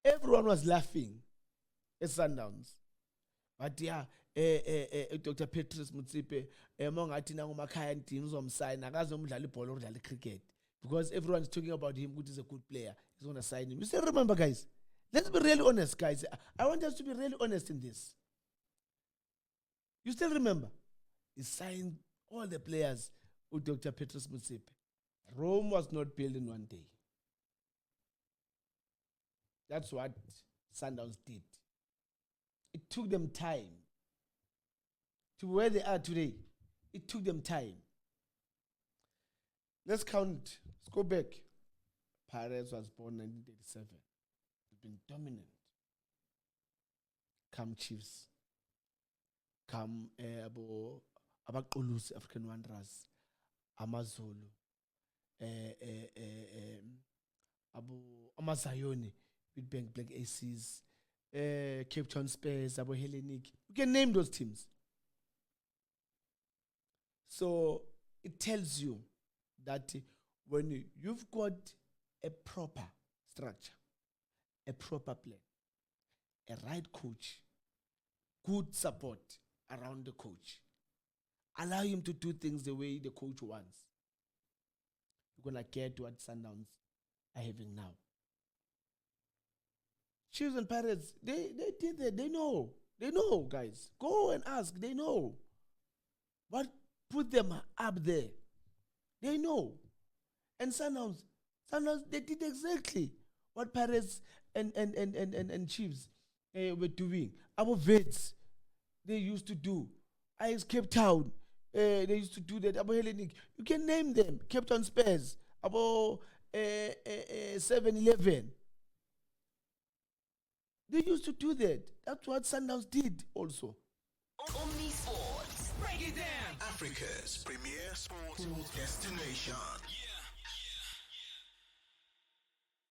Everyone was laughing at Sundowns. But yeah, Dr. Petrus Mutsipe, mongathi nangumakhaya ndini uzomsign akazomdlala ibhola udlala cricket because everyone's talking about him good, he's a good player, he's going to sign him. You still remember, guys? Let's be really honest, guys. I want us to be really honest in this. You still remember? He signed all the players with Dr. Petrus Mutsipe. Rome was not built in one day. That's what Sundowns did. It took them time to where they are today. It took them time. Let's count. Let's go back. Pirates was born 1937. They've been dominant. Come Chiefs. Come Abaqulusi, African Wanderers. Amazulu. Amazayoni with Black Aces. Cape Town Spurs, Abo Hellenic. You can name those teams. So it tells you that when you've got a proper structure, a proper plan, a right coach, good support around the coach, allow him to do things the way the coach wants, you're going to get what Sundowns are having now. Chiefs and Pirates, they did that. They know, guys. Go and ask. They know what put them up there. They know. And Sundowns, they did exactly what Pirates and Chiefs were doing. Our vets, they used to do. Ajax Cape Town, they used to do that. Abo Hellenic, you can name them. Cape Town Spurs, Abo 7-Eleven. They used to do that. That's what Sundowns did also. Omni Sports. Break it down. Africa's premier sports destination.